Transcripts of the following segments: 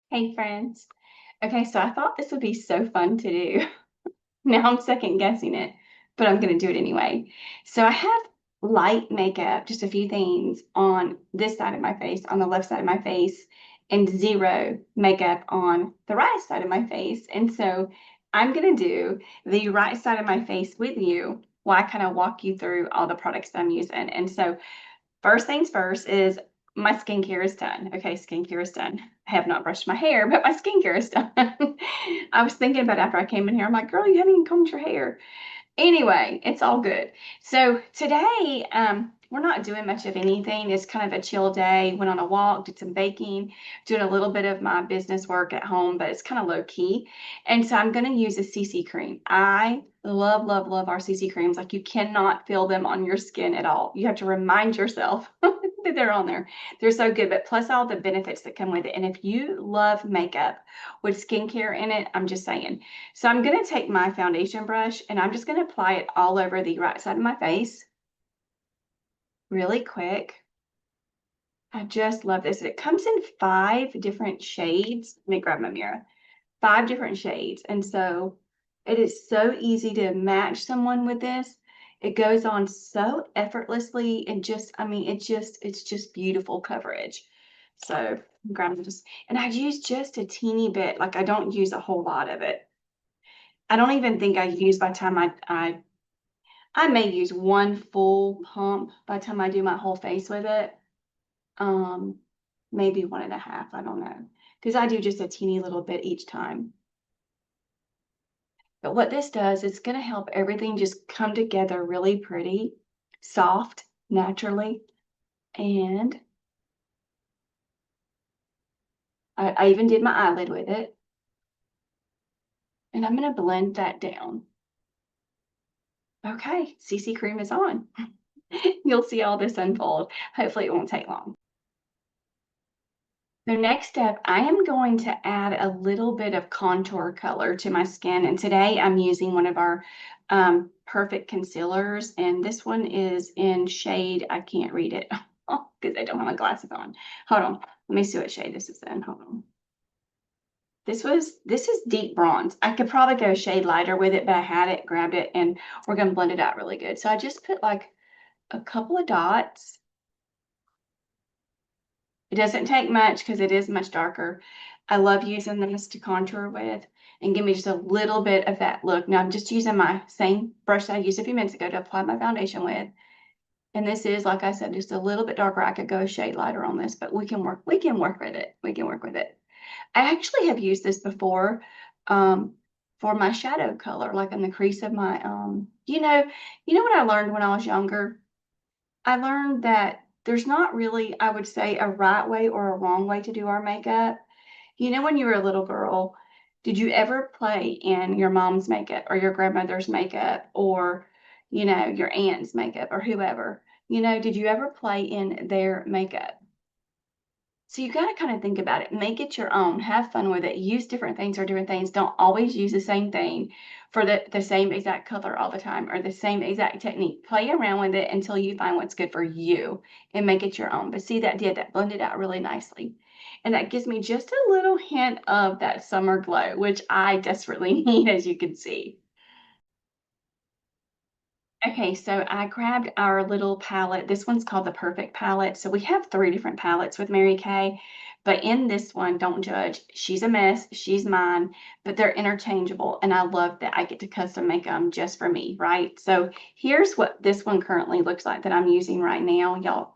Hey friends. Okay, so I thought this would be so fun to do. Now I'm second guessing it, but I'm going to do it anyway. So I have light makeup, just a few things on this side of my face, on the left side of my face, and zero makeup on the right side of my face. And so I'm going to do the right side of my face with you while I kind of walk you through all the products that I'm using. And so first things first is my skincare is done. Okay, skincare is done. I have not brushed my hair, but my skincare is done. I was thinking about after I came in here, I'm like, girl, you haven't even combed your hair. Anyway, it's all good. So today, we're not doing much of anything. It's kind of a chill day. Went on a walk, did some baking, doing a little bit of my business work at home, but it's kind of low key. And so I'm going to use a CC cream. I love, love, love our CC creams. Like you cannot feel them on your skin at all. You have to remind yourself that they're on there. They're so good, but plus all the benefits that come with it. And if you love makeup with skincare in it, I'm just saying. So I'm going to take my foundation brush and I'm just going to apply it all over the right side of my face really quick. I just love this. It comes in 5 different shades. Let me grab my mirror. 5 different shades. And so it is so easy to match someone with this. It goes on so effortlessly and just, I mean, it's just beautiful coverage. So I'm grabbing just, and I use just a teeny bit, like I don't use a whole lot of it. I don't even think I use by the time I may use one full pump by the time I do my whole face with it. Um, maybe 1.5, I don't know. Because I do just a teeny little bit each time. But what this does, it's going to help everything just come together really pretty, soft, naturally. And I even did my eyelid with it. And I'm going to blend that down. Okay, CC cream is on. You'll see all this unfold. Hopefully it won't take long. So next step, I am going to add a little bit of contour color to my skin. And today I'm using one of our Perfect concealers. And this one is in shade, I can't read it because I don't have my glasses on. Hold on. Let me see what shade this is in. Hold on. This is deep bronze. I could probably go a shade lighter with it, but I had it, grabbed it, and we're going to blend it out really good. So I just put like a couple of dots. It doesn't take much because it is much darker. I love using this to contour with and give me just a little bit of that look. Now I'm just using my same brush I used a few minutes ago to apply my foundation with. And this is, like I said, just a little bit darker. I could go a shade lighter on this, but we can work with it. We can work with it. I actually have used this before for my shadow color, like in the crease of my you know what I learned when I was younger? I learned that there's not really, I would say, a right way or a wrong way to do our makeup. You know, when you were a little girl, did you ever play in your mom's makeup or your grandmother's makeup or, your aunt's makeup or whoever? Did you ever play in their makeup? So you got to kind of think about it, make it your own, have fun with it, use different things or different things. Don't always use the same thing for the same exact color all the time or the same exact technique. Play around with it until you find what's good for you and make it your own. But see, that blended out really nicely. And that gives me just a little hint of that summer glow, which I desperately need, as you can see. Okay, so I grabbed our little palette. This one's called the Perfect Palette. So we have 3 different palettes with Mary Kay, but in this one, don't judge. She's a mess. She's mine, but they're interchangeable. And I love that I get to custom make them just for me, right? So here's what this one currently looks like that I'm using right now, y'all.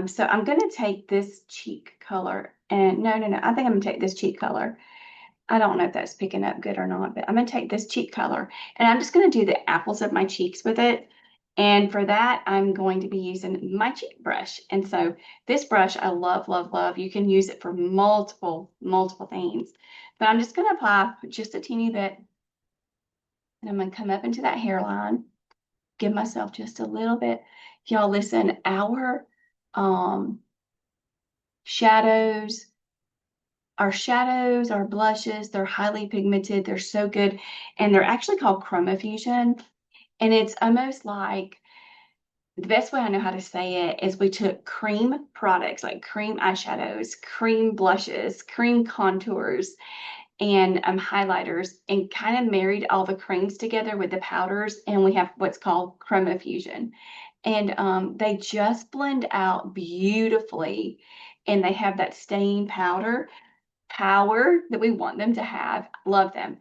So I'm going to take this cheek color and no, I think I'm going to take this cheek color. I don't know if that's picking up good or not, but I'm going to take this cheek color and I'm just going to do the apples of my cheeks with it. And for that, I'm going to be using my cheek brush. And so this brush, I love, love, love. You can use it for multiple, multiple things. But I'm just going to apply just a teeny bit. And I'm going to come up into that hairline, give myself just a little bit. Y'all listen, um, shadows, our blushes, they're highly pigmented. They're so good. And they're actually called chroma fusion. And it's almost like the best way I know how to say it is we took cream products like cream eyeshadows, cream blushes, cream contours, and highlighters, and kind of married all the creams together with the powders, and we have what's called chroma fusion. And they just blend out beautifully, and they have that staying powder power that we want them to have. Love them.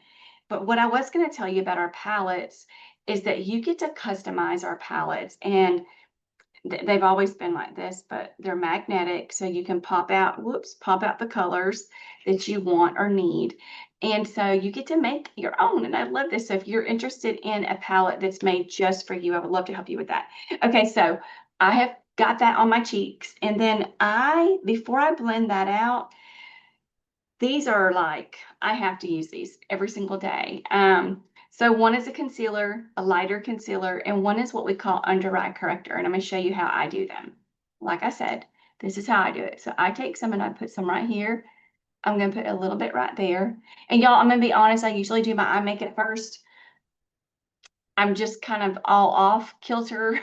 But what I was going to tell you about our palettes is that you get to customize our palettes, and they've always been like this, but they're magnetic, so you can pop out the colors that you want or need. And so you get to make your own, and I love this. So if you're interested in a palette that's made just for you, I would love to help you with that. Okay, so I have got that on my cheeks, and then before I blend that out, these are like, I have to use these every single day. So one is a concealer, a lighter concealer, and one is what we call under eye corrector. And I'm going to show you how I do them. Like I said, this is how I do it. So I take some and I put some right here. I'm going to put a little bit right there. And y'all, I'm going to be honest, I usually do my eye makeup first. I'm just kind of all off kilter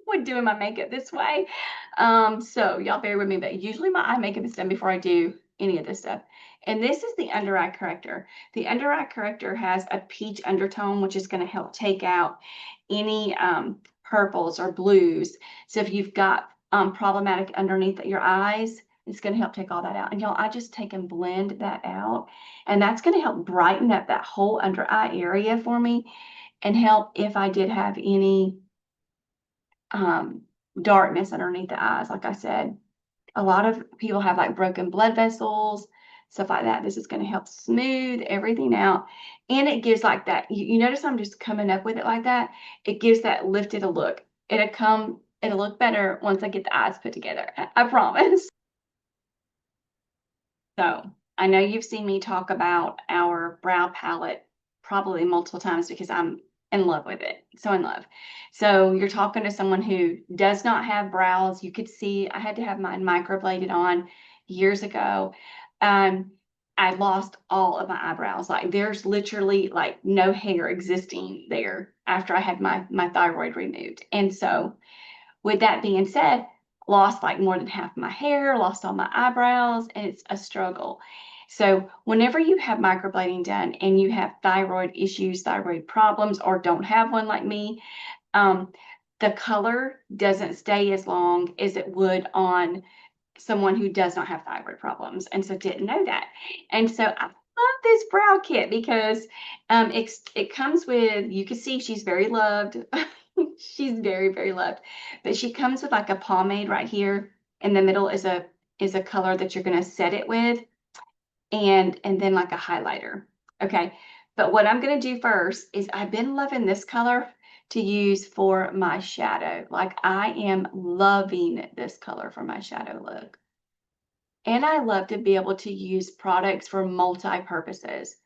with doing my makeup this way. So y'all bear with me, but usually my eye makeup is done before I do any of this stuff. And this is the under eye corrector. The under eye corrector has a peach undertone, which is going to help take out any purples or blues. So if you've got problematic underneath your eyes, it's going to help take all that out. And y'all, I just take and blend that out. And that's going to help brighten up that whole under eye area for me, and help if I did have any darkness underneath the eyes. Like I said, a lot of people have like broken blood vessels, stuff like that. This is going to help smooth everything out. And it gives like that. You notice I'm just coming up with it like that. It gives that lifted a look. It'll look better once I get the eyes put together. I promise. So I know you've seen me talk about our brow palette probably multiple times because I'm in love with it. So in love. So you're talking to someone who does not have brows. You could see I had to have mine microbladed on years ago. Um, I lost all of my eyebrows. Like there's literally like no hair existing there after I had my thyroid removed. And so with that being said, lost like more than half my hair, lost all my eyebrows, and it's a struggle. So whenever you have microblading done and you have thyroid issues, thyroid problems, or don't have one like me, um, the color doesn't stay as long as it would on someone who does not have thyroid problems, and so didn't know that. And so I love this brow kit because it comes with, you can see she's very loved. She's very, very loved. But she comes with like a pomade right here. In the middle is a color that you're gonna set it with, and then like a highlighter. Okay. But what I'm gonna do first is I've been loving this color to use for my shadow. Like I am loving this color for my shadow look. And I love to be able to use products for multi-purposes.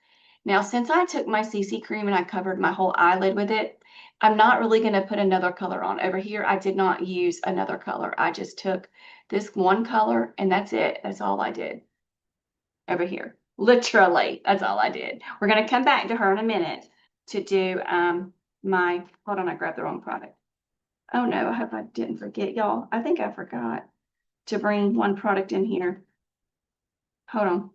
Now, since I took my CC cream and I covered my whole eyelid with it, I'm not really going to put another color on. Over here, I did not use another color. I just took this one color and that's it. That's all I did over here. Literally, that's all I did. We're going to come back to her in a minute to do hold on, I grabbed the wrong product. Oh no, I hope I didn't forget, y'all. I think I forgot to bring one product in here. Hold on.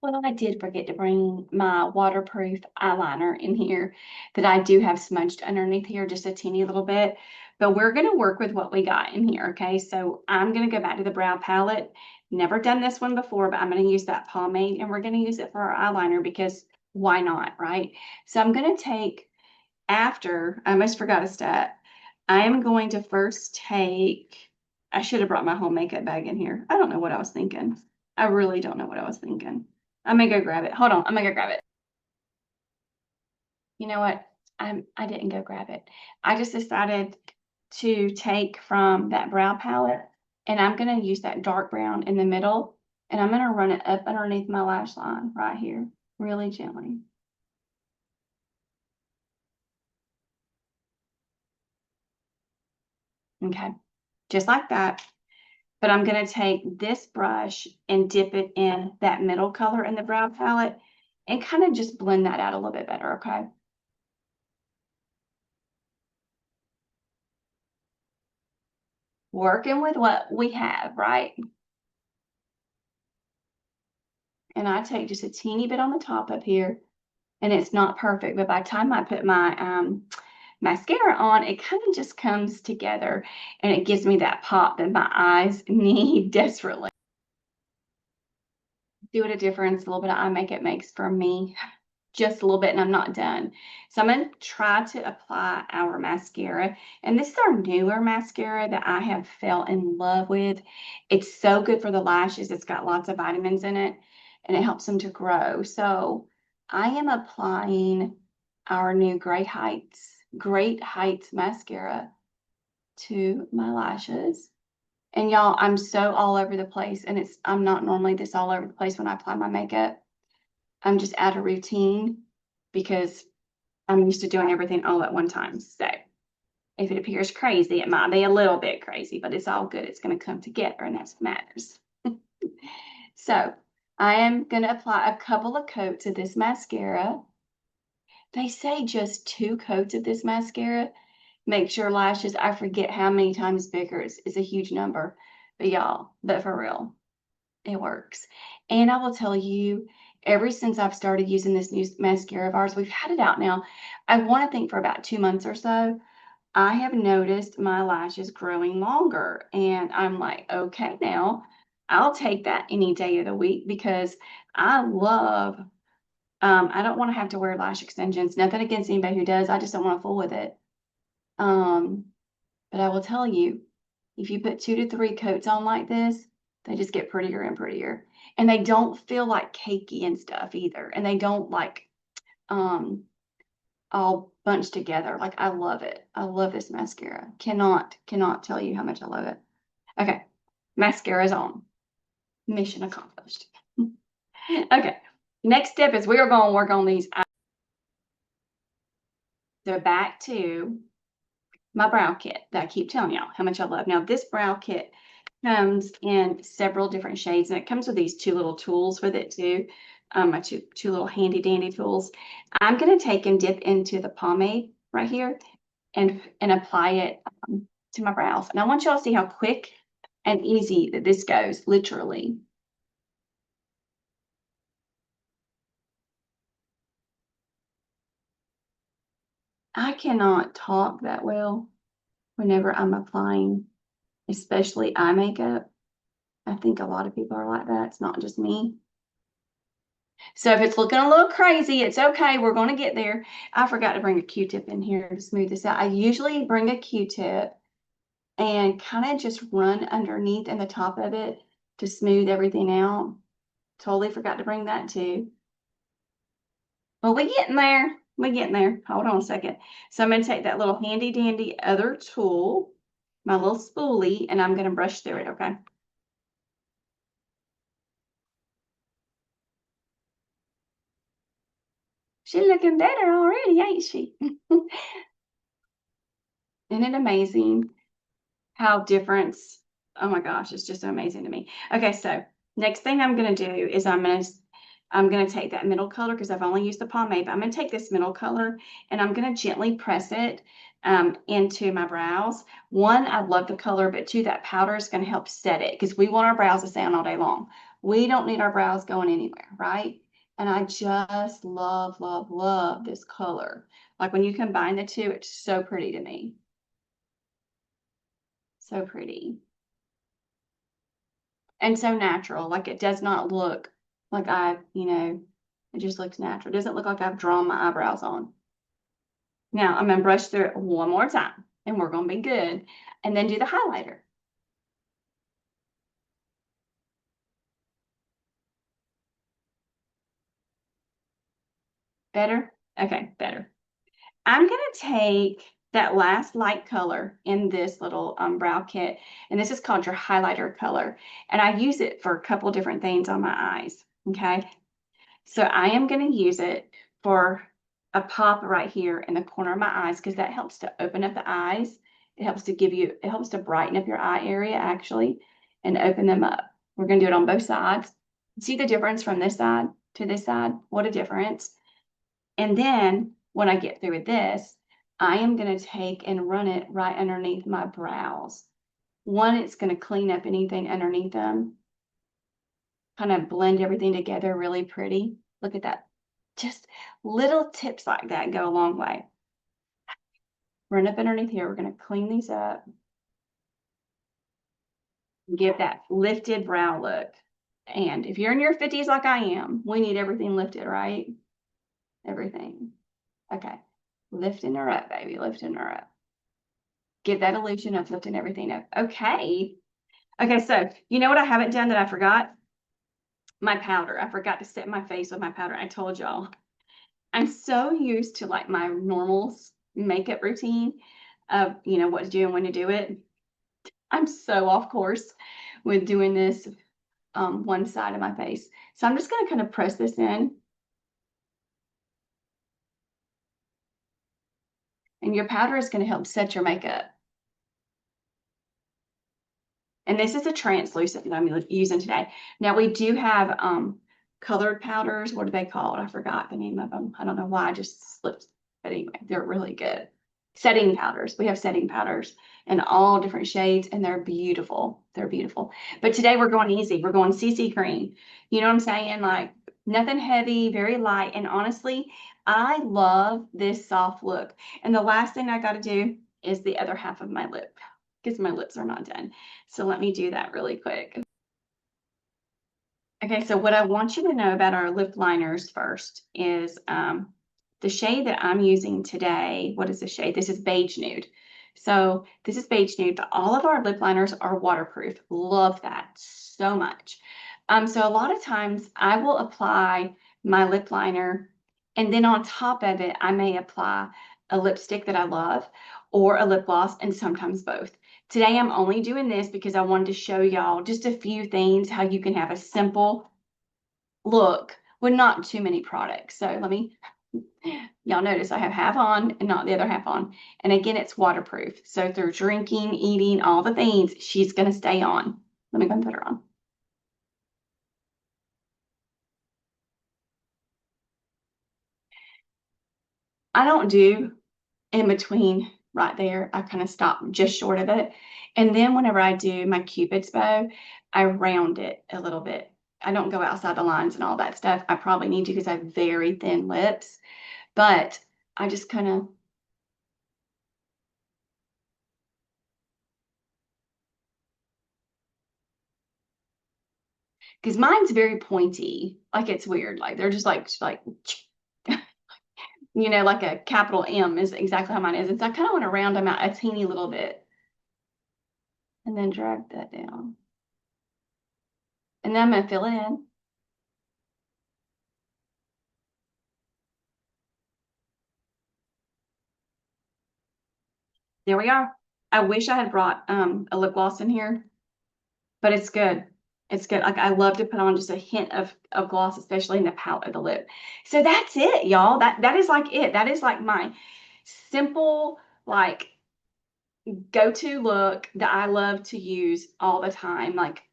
Well, I did forget to bring my waterproof eyeliner in here that I do have smudged underneath here just a teeny little bit. But we're going to work with what we got in here, okay? So I'm going to go back to the brow palette. Never done this one before, but I'm going to use that pomade, and we're going to use it for our eyeliner because why not, right? So I'm going to take, after, I almost forgot a step, I am going to first take, I should have brought my whole makeup bag in here. I don't know what I was thinking. I really don't know what I was thinking. I'm gonna go grab it. Hold on, I'm gonna go grab it. You know what? I didn't go grab it. I just decided to take from that brow palette, and I'm gonna use that dark brown in the middle, and I'm gonna run it up underneath my lash line right here, really gently. Okay, just like that. But I'm gonna take this brush and dip it in that middle color in the brow palette, and kind of just blend that out a little bit better, okay? Working with what we have, right? And I take just a teeny bit on the top up here, and it's not perfect, but by the time I put my mascara on, it kind of just comes together and it gives me that pop that my eyes need desperately. See what a difference a little bit of eye makeup makes for me. Just a little bit and I'm not done. So I'm going to try to apply our mascara. And this is our newer mascara that I have fell in love with. It's so good for the lashes. It's got lots of vitamins in it and it helps them to grow. So I am applying our new Great Heights mascara to my lashes. And y'all, I'm so all over the place and I'm not normally this all over the place when I apply my makeup. I'm just out of routine because I'm used to doing everything all at one time. So if it appears crazy, it might be a little bit crazy, but it's all good. It's going to come together, and that's what matters. So I am going to apply a couple of coats of this mascara. They say just 2 coats of this mascara makes your lashes, I forget how many times bigger. It's a huge number, but for real, it works. And I will tell you, ever since I've started using this new mascara of ours, we've had it out now, I want to think for about 2 months or so, I have noticed my lashes growing longer. And I'm like, okay, now I'll take that any day of the week because I love, I don't want to have to wear lash extensions. Nothing against anybody who does. I just don't want to fool with it. Um, but I will tell you, if you put 2 to 3 coats on like this, they just get prettier and prettier. And they don't feel like cakey and stuff either. And they don't like um all bunched together. Like I love it. I love this mascara. Cannot tell you how much I love it. Okay. Mascara's on. Mission accomplished. Okay. Next step is we are going to work on these. So back to my brow kit that I keep telling y'all how much I love. Now this brow kit comes in several different shades, and it comes with these 2 little tools with it too. My two little handy dandy tools. I'm going to take and dip into the pomade right here and apply it to my brows. And I want y'all to see how quick and easy that this goes, literally. I cannot talk that well whenever I'm applying, especially eye makeup. I think a lot of people are like that. It's not just me. So if it's looking a little crazy, it's okay. We're going to get there. I forgot to bring a Q-tip in here to smooth this out. I usually bring a Q-tip and kind of just run underneath and the top of it to smooth everything out. Totally forgot to bring that too. Well, we're getting there. We're getting there. Hold on a second. So I'm going to take that little handy dandy other tool, my little spoolie, and I'm going to brush through it, okay? She's looking better already, ain't she? Isn't it amazing how different? Oh my gosh, it's just amazing to me. Okay, so next thing I'm going to do is I'm going to take that middle color because I've only used the pomade, but I'm going to take this middle color and I'm going to gently press it into my brows. One, I love the color, but two, that powder is going to help set it because we want our brows to stay on all day long. We don't need our brows going anywhere, right? And I just love, love, love this color. Like when you combine the two, it's so pretty to me. So pretty. And so natural. Like it does not look like it just looks natural. It doesn't look like I've drawn my eyebrows on. Now I'm going to brush through it one more time and we're going to be good. And then do the highlighter. Better? Okay, better. I'm going to take that last light color in this little brow kit, and this is called your highlighter color. And I use it for a couple different things on my eyes, okay? So I am going to use it for a pop right here in the corner of my eyes because that helps to open up the eyes. It helps to brighten up your eye area actually and open them up. We're going to do it on both sides. See the difference from this side to this side. What a difference. And then when I get through with this, I am going to take and run it right underneath my brows. One, it's going to clean up anything underneath them, kind of blend everything together really pretty. Look at that. Just little tips like that go a long way. Run up underneath here. We're going to clean these up. Give that lifted brow look. And if you're in your 50s like I am, we need everything lifted, right? Everything. Okay. Lifting her up, baby. Lifting her up. Give that illusion of lifting everything up. Okay. Okay, so you know what I haven't done that I forgot? My powder. I forgot to set my face with my powder. I told y'all. I'm so used to like my normal makeup routine of, what to do and when to do it. I'm so off course with doing this one side of my face. So I'm just going to kind of press this in. And your powder is going to help set your makeup. And this is a translucent that I'm using today. Now we do have colored powders. What are they called? I forgot the name of them. I don't know why I just slipped. But anyway, they're really good. Setting powders. We have setting powders in all different shades, and they're beautiful. They're beautiful. But today we're going easy. We're going CC cream. You know what I'm saying? Like nothing heavy, very light. And honestly, I love this soft look. And the last thing I got to do is the other half of my lip because my lips are not done. So let me do that really quick. Okay, so what I want you to know about our lip liners first is the shade that I'm using today. What is the shade? This is Beige Nude. So this is Beige Nude. All of our lip liners are waterproof. Love that so much. So a lot of times I will apply my lip liner and then on top of it, I may apply a lipstick that I love or a lip gloss and sometimes both. Today I'm only doing this because I wanted to show y'all just a few things, how you can have a simple look with not too many products. So let me, y'all notice I have half on and not the other half on. And again, it's waterproof. So through drinking, eating, all the things, she's going to stay on. Let me go and put her on. I don't do in between right there. I kind of stop just short of it. And then whenever I do my Cupid's bow, I round it a little bit. I don't go outside the lines and all that stuff. I probably need to because I have very thin lips, but I just kind of, because mine's very pointy. Like it's weird. Like they're just like, like a capital M is exactly how mine is. And so I kind of want to round them out a teeny little bit and then drag that down. And then I'm going to fill it in. There we are. I wish I had brought a lip gloss in here, but it's good. It's good. Like I love to put on just a hint of gloss, especially in the palette of the lip. So that's it, y'all. That is like it. That is like my simple, like go-to look that I love to use all the time. Like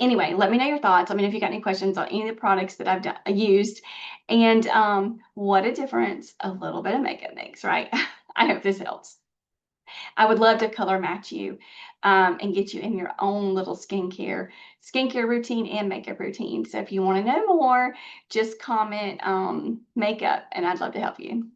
anyway, let me know your thoughts. Let me know if you got any questions on any of the products that I've used. And what a difference a little bit of makeup makes, right? I hope this helps. I would love to color match you and get you in your own little skincare routine and makeup routine. So if you want to know more, just comment makeup and I'd love to help you.